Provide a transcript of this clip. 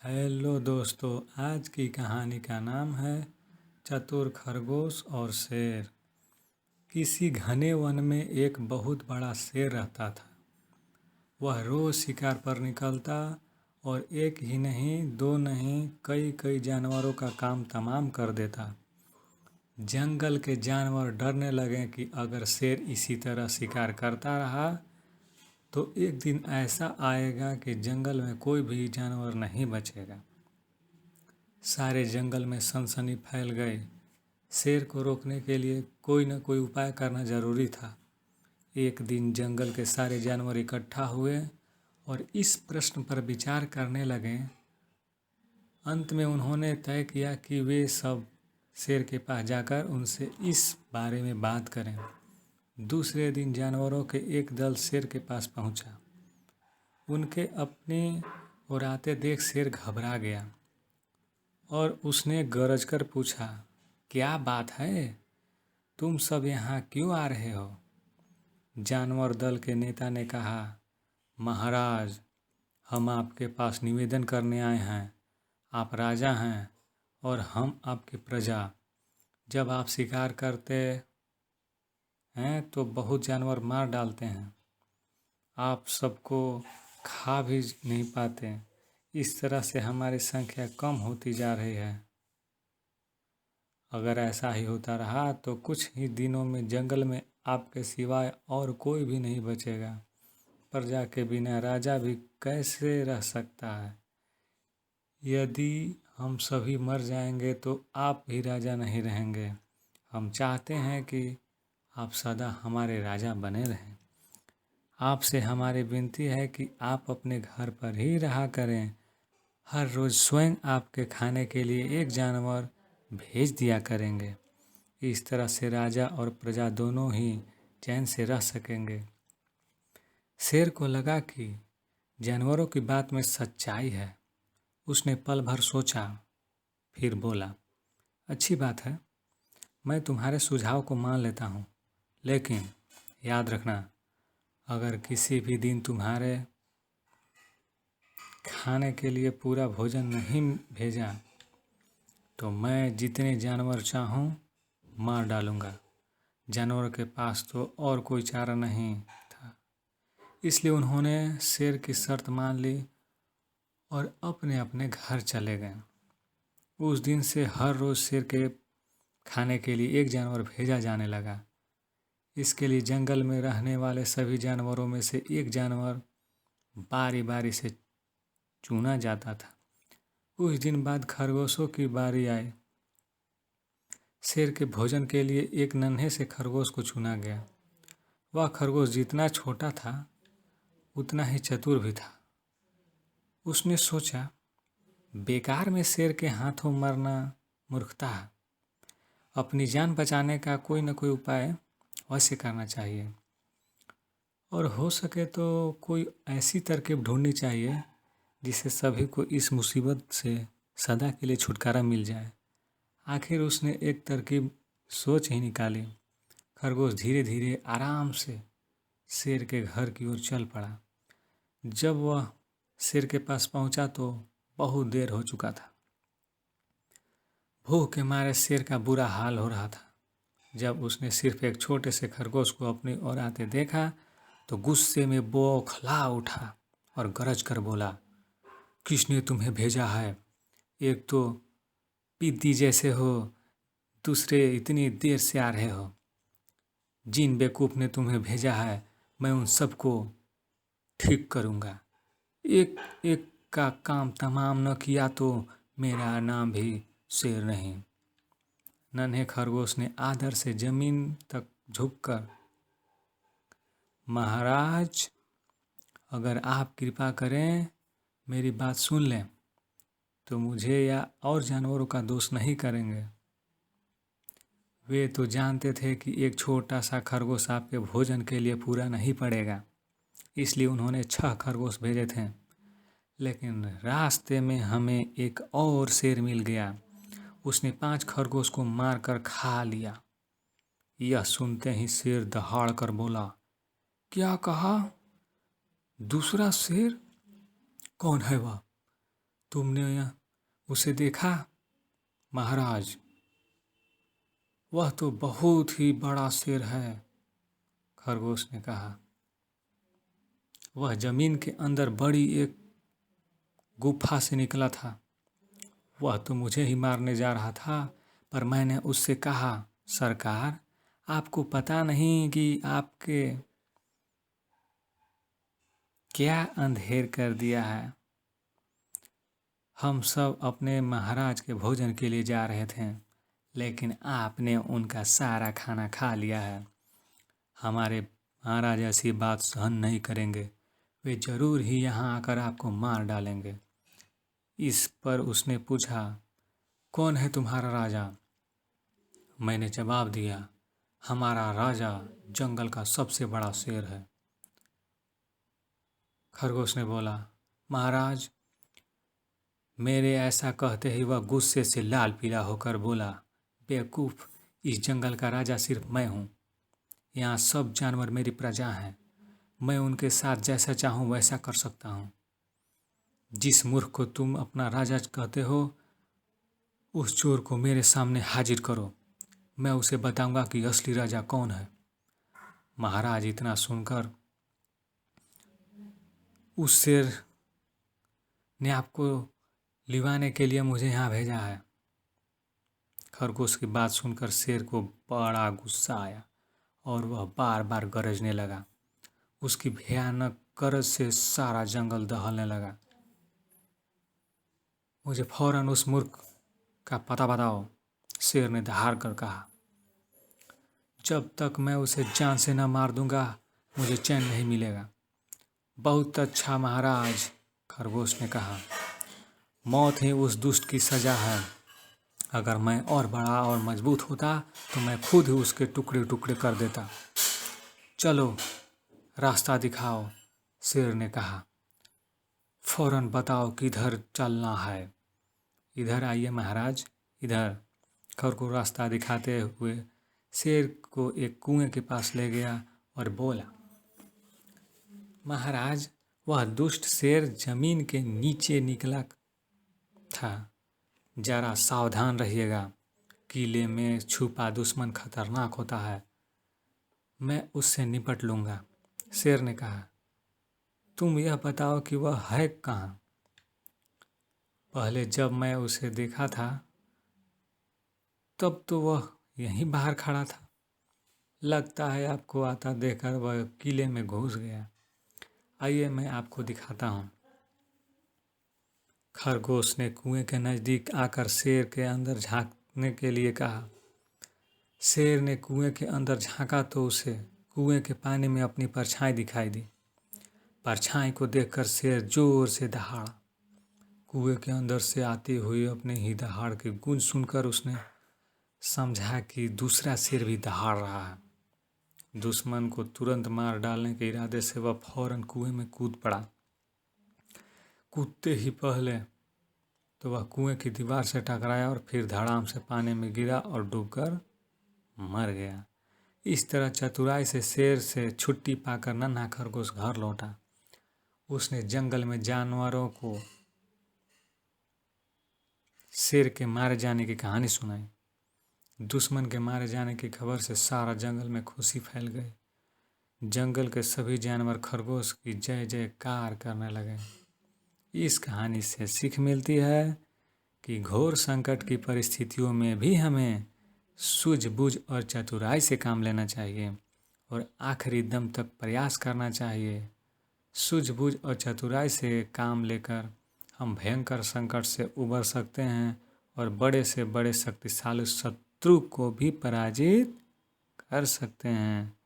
Hello दोस्तों, आज की कहानी का नाम है चतुर खरगोश और शेर। किसी घने वन में एक बहुत बड़ा शेर रहता था। वह रोज शिकार पर निकलता और एक ही नहीं, दो नहीं, कई कई जानवरों का काम तमाम कर देता। जंगल के जानवर डरने लगे कि अगर शेर इसी तरह शिकार करता रहा तो एक दिन ऐसा आएगा कि जंगल में कोई भी जानवर नहीं बचेगा। सारे जंगल में सनसनी फैल गई। शेर को रोकने के लिए कोई न कोई उपाय करना जरूरी था। एक दिन जंगल के सारे जानवर इकट्ठा हुए और इस प्रश्न पर विचार करने लगे। अंत में उन्होंने तय किया कि वे सब शेर के पास जाकर उनसे इस बारे में बात करें। दूसरे दिन जानवरों के एक दल शेर के पास पहुंचा। उनके अपनी ओर आते देख शेर घबरा गया और उसने गरज कर पूछा, क्या बात है? तुम सब यहाँ क्यों आ रहे हो? जानवर दल के नेता ने कहा, महाराज, हम आपके पास निवेदन करने आए हैं। आप राजा हैं और हम आपकी प्रजा। जब आप शिकार करते हैं तो बहुत जानवर मार डालते हैं। आप सबको खा भी नहीं पाते। इस तरह से हमारी संख्या कम होती जा रही है। अगर ऐसा ही होता रहा तो कुछ ही दिनों में जंगल में आपके सिवाय और कोई भी नहीं बचेगा। प्रजा के बिना राजा भी कैसे रह सकता है? यदि हम सभी मर जाएंगे तो आप भी राजा नहीं रहेंगे। हम चाहते हैं कि आप सदा हमारे राजा बने रहें। आपसे हमारी विनती है कि आप अपने घर पर ही रहा करें। हर रोज़ स्वयं आपके खाने के लिए एक जानवर भेज दिया करेंगे। इस तरह से राजा और प्रजा दोनों ही चैन से रह सकेंगे। शेर को लगा कि जानवरों की बात में सच्चाई है। उसने पल भर सोचा, फिर बोला, अच्छी बात है, मैं तुम्हारे सुझाव को मान लेता हूँ, लेकिन याद रखना, अगर किसी भी दिन तुम्हारे खाने के लिए पूरा भोजन नहीं भेजा तो मैं जितने जानवर चाहूँ मार डालूँगा। जानवर के पास तो और कोई चारा नहीं था, इसलिए उन्होंने शेर की शर्त मान ली और अपने अपने घर चले गए। उस दिन से हर रोज़ शेर के खाने के लिए एक जानवर भेजा जाने लगा। इसके लिए जंगल में रहने वाले सभी जानवरों में से एक जानवर बारी बारी से चुना जाता था। कुछ दिन बाद खरगोशों की बारी आई। शेर के भोजन के लिए एक नन्हे से खरगोश को चुना गया। वह खरगोश जितना छोटा था उतना ही चतुर भी था। उसने सोचा, बेकार में शेर के हाथों मरना मूर्खता है। अपनी जान बचाने का कोई न कोई उपाय अवश्य करना चाहिए और हो सके तो कोई ऐसी तरकीब ढूंढनी चाहिए जिससे सभी को इस मुसीबत से सदा के लिए छुटकारा मिल जाए। आखिर उसने एक तरकीब सोच ही निकाली। खरगोश धीरे धीरे आराम से शेर के घर की ओर चल पड़ा। जब वह शेर के पास पहुंचा तो बहुत देर हो चुका था। भूख के मारे शेर का बुरा हाल हो रहा था। जब उसने सिर्फ एक छोटे से खरगोश को अपनी ओर आते देखा तो गुस्से में बौखला उठा और गरज कर बोला, किसने तुम्हें भेजा है? एक तो पीदी जैसे हो, दूसरे इतनी देर से आ रहे हो। जिन बेवकूफ़ ने तुम्हें भेजा है मैं उन सबको ठीक करूँगा। एक एक का काम तमाम न किया तो मेरा नाम भी शेर नहीं। नन्हे खरगोश ने आदर से जमीन तक झुककर, महाराज, अगर आप कृपा करें मेरी बात सुन लें तो मुझे या और जानवरों का दोष नहीं करेंगे। वे तो जानते थे कि एक छोटा सा खरगोश आपके भोजन के लिए पूरा नहीं पड़ेगा, इसलिए उन्होंने 6 खरगोश भेजे थे। लेकिन रास्ते में हमें एक और शेर मिल गया। उसने 5 खरगोश को मारकर खा लिया। यह सुनते ही शेर दहाड़ कर बोला, क्या कहा? दूसरा शेर? कौन है वह? तुमने उसे देखा महाराज? वह तो बहुत ही बड़ा शेर है, खरगोश ने कहा। वह जमीन के अंदर बड़ी एक गुफा से निकला था। वह तो मुझे ही मारने जा रहा था, पर मैंने उससे कहा, सरकार, आपको पता नहीं कि आपके क्या अंधेर कर दिया है। हम सब अपने महाराज के भोजन के लिए जा रहे थे, लेकिन आपने उनका सारा खाना खा लिया है। हमारे महाराज ऐसी बात सहन नहीं करेंगे। वे जरूर ही यहाँ आकर आपको मार डालेंगे। इस पर उसने पूछा, कौन है तुम्हारा राजा? मैंने जवाब दिया, हमारा राजा जंगल का सबसे बड़ा शेर है। खरगोश ने बोला, महाराज, मेरे ऐसा कहते ही वह गुस्से से लाल पीला होकर बोला, बेवकूफ़, इस जंगल का राजा सिर्फ मैं हूँ। यहाँ सब जानवर मेरी प्रजा हैं। मैं उनके साथ जैसा चाहूँ वैसा कर सकता हूँ। जिस मूर्ख को तुम अपना राजा कहते हो, उस चोर को मेरे सामने हाजिर करो। मैं उसे बताऊंगा कि असली राजा कौन है। महाराज, इतना सुनकर उस शेर ने आपको लिवाने के लिए मुझे यहाँ भेजा है। खरगोश की बात सुनकर शेर को बड़ा गुस्सा आया और वह बार बार गरजने लगा। उसकी भयानक गरज से सारा जंगल दहलने लगा। मुझे फौरन उस मूर्ख का पता बताओ, शेर ने दहाड़ कर कहा। जब तक मैं उसे जान से न मार दूंगा, मुझे चैन नहीं मिलेगा। बहुत अच्छा महाराज, खरगोश ने कहा। मौत ही उस दुष्ट की सजा है। अगर मैं और बड़ा और मजबूत होता तो मैं खुद ही उसके टुकड़े टुकड़े कर देता। चलो, रास्ता दिखाओ, शेर ने कहा। फौरन बताओ किधर चलना है। इधर आइए महाराज, इधर। खरगोश रास्ता दिखाते हुए शेर को एक कुएं के पास ले गया और बोला, महाराज, वह दुष्ट शेर जमीन के नीचे निकला था। जरा सावधान रहिएगा। किले में छुपा दुश्मन खतरनाक होता है। मैं उससे निपट लूँगा। शेर ने कहा, तुम यह बताओ कि वह है कहाँ? पहले जब मैं उसे देखा था तब तो वह यहीं बाहर खड़ा था। लगता है आपको आता देखकर वह किले में घुस गया। आइए, मैं आपको दिखाता हूँ। खरगोश ने कुएं के नज़दीक आकर शेर के अंदर झांकने के लिए कहा। शेर ने कुएं के अंदर झांका तो उसे कुएं के पानी में अपनी परछाई दिखाई दी। परछाई को देखकर शेर जोर से दहाड़ा। कुएं के अंदर से आती हुई अपने ही दहाड़ की गूंज सुनकर उसने समझा कि दूसरा शेर भी दहाड़ रहा है। दुश्मन को तुरंत मार डालने के इरादे से वह फौरन कुएं में कूद पड़ा। कूदते ही पहले तो वह कुएं की दीवार से टकराया और फिर धड़ाम से पानी में गिरा और डूबकर मर गया। इस तरह चतुराई से शेर से छुट्टी पाकर नन्हा खरगोश घर लौटा। उसने जंगल में जानवरों को शेर के मारे जाने की कहानी सुनाई। दुश्मन के मारे जाने की खबर से सारा जंगल में खुशी फैल गई। जंगल के सभी जानवर खरगोश की जय जयकार करने लगे। इस कहानी से सीख मिलती है कि घोर संकट की परिस्थितियों में भी हमें सूझबूझ और चतुराई से काम लेना चाहिए और आखिरी दम तक प्रयास करना चाहिए। सूझबूझ और चतुराई से काम लेकर हम भयंकर संकट से उबर सकते हैं और बड़े से बड़े शक्तिशाली शत्रु को भी पराजित कर सकते हैं।